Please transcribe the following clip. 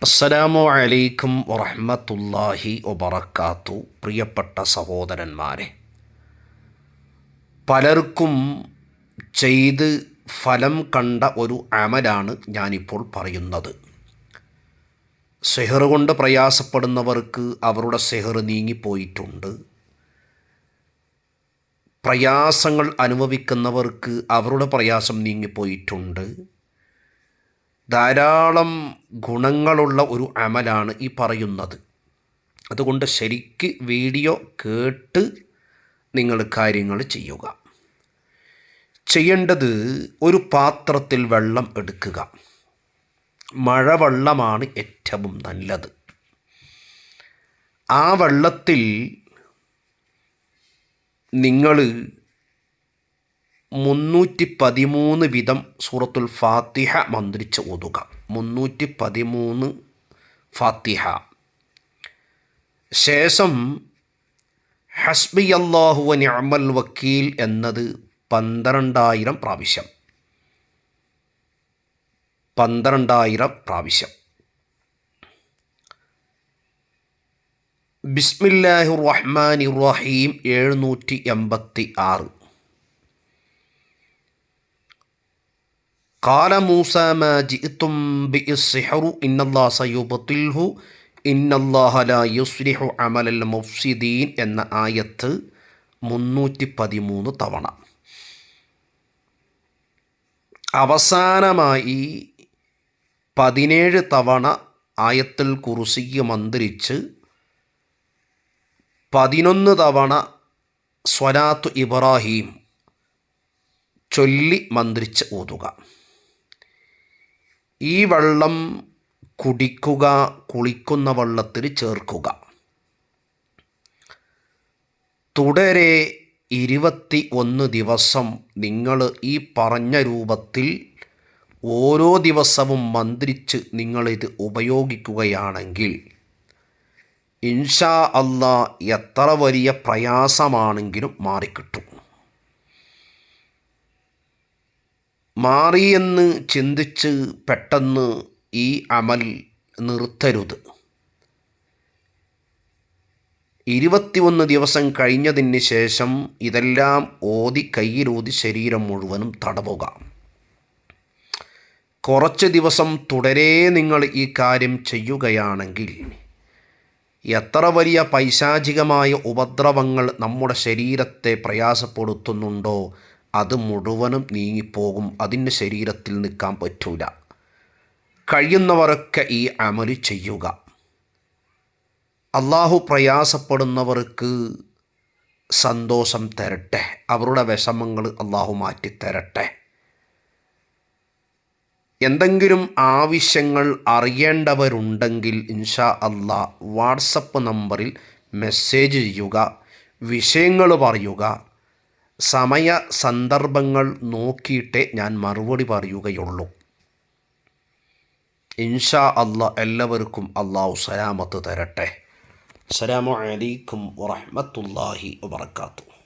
അസ്സലാമു അലൈക്കും വറഹ്മത്തുള്ളാഹി വബറകാത്തു. പ്രിയപ്പെട്ട സഹോദരന്മാരെ, പലർക്കും ചെയ്ത് ഫലം കണ്ട ഒരു അമലാണ് ഞാനിപ്പോൾ പറയുന്നത്. സിഹർ കൊണ്ട് പ്രയാസപ്പെടുന്നവർക്ക് അവരുടെ സിഹർ നീങ്ങിപ്പോയിട്ടുണ്ട്. പ്രയാസങ്ങൾ അനുഭവിക്കുന്നവർക്ക് അവരുടെ പ്രയാസം നീങ്ങിപ്പോയിട്ടുണ്ട്. ധാരാളം ഗുണങ്ങളുള്ള ഒരു അമലാണ് ഈ പറയുന്നത്. അതുകൊണ്ട് ശരിക്ക് വീഡിയോ കേട്ട് നിങ്ങൾ കാര്യങ്ങൾ ചെയ്യുക. ചെയ്യേണ്ടത്, ഒരു പാത്രത്തിൽ വെള്ളം എടുക്കുക. മഴവെള്ളമാണ് ഏറ്റവും നല്ലത്. ആ വെള്ളത്തിൽ നിങ്ങൾ 313 വിധം സൂറത്തുൽ ഫാത്തിഹ മന്ത്രിച്ച് ഓതുക. 313 ഫാത്തിഹ. ശേഷം ഹസ്ബിയല്ലാഹു വ നിഅമൽ വക്കീൽ എന്നത് 12,000 പ്രാവശ്യം. 12,000 പ്രാവശ്യം. ബിസ്മില്ലാഹിർ റഹ്മാനിർ റഹീം 786. ഖാല മൂസ മാ ജിഅ്തും ബിസ്സിഹ്റു ഇന്നല്ലാഹ സയുബ്തിൽഹു ഇന്നല്ലാഹ ലാ യുസ്ലിഹു അമലൽ മുഫ്സിദീൻ എന്ന ആയത്ത് 313 തവണ. അവസാനമായി 17 തവണ ആയത്തുൽ കുർസി മന്ത്രിച്ച് 11 തവണ സ്വലാത്തു ഇബ്രാഹിം ചൊല്ലി മന്ത്രിച്ച് ഓതുക. ഈ വെള്ളം കുടിക്കുക, കുളിക്കുന്ന വെള്ളത്തിൽ ചേർക്കുക. തുടരെ 21 ദിവസം നിങ്ങൾ ഈ പറഞ്ഞ രൂപത്തിൽ ഓരോ ദിവസവും മന്ത്രിച്ച് നിങ്ങളിത് ഉപയോഗിക്കുകയാണെങ്കിൽ ഇൻഷാ അല്ലാഹ് എത്ര വലിയ പ്രയാസമാണെങ്കിലും മാറിക്കിട്ടും. മാറിയെന്ന് ചിന്തിച്ച് പെട്ടെന്ന് ഈ അമൽ നിർത്തരുത്. 21 ദിവസം കഴിഞ്ഞതിന് ശേഷം ഇതെല്ലാം ഓതി കയ്യിലൂതി ശരീരം മുഴുവനും തടവുക. കുറച്ച് ദിവസം തുടരെ നിങ്ങൾ ഈ കാര്യം ചെയ്യുകയാണെങ്കിൽ എത്ര വലിയ പൈശാചികമായ ഉപദ്രവങ്ങൾ നമ്മുടെ ശരീരത്തെ പ്രയാസപ്പെടുത്തുന്നുണ്ടോ അത് മുഴുവനും നീങ്ങിപ്പോകും. അതിന് ശരീരത്തിൽ നിൽക്കാൻ പറ്റൂല. കഴിയുന്നവരൊക്കെ ഈ അമല് ചെയ്യുക. അള്ളാഹു പ്രയാസപ്പെടുന്നവർക്ക് സന്തോഷം തരട്ടെ. അവരുടെ വിഷമങ്ങൾ അള്ളാഹു മാറ്റിത്തരട്ടെ. എന്തെങ്കിലും ആവശ്യങ്ങൾ അറിയേണ്ടവരുണ്ടെങ്കിൽ ഇൻഷാ അല്ലാഹ് വാട്സപ്പ് നമ്പറിൽ മെസ്സേജ് ചെയ്യുക. വിഷയങ്ങൾ പറയുക. സമയ സന്ദർഭങ്ങൾ നോക്കിയിട്ടേ ഞാൻ മറുപടി പറയുകയുള്ളൂ. ഇൻഷാ അല്ലാഹ് എല്ലാവർക്കും അള്ളാഹു സലാമത്ത് തരട്ടെ. അസ്സലാമു അലൈക്കും വറഹ്മത്തുള്ളാഹി വബറകാതുഹു.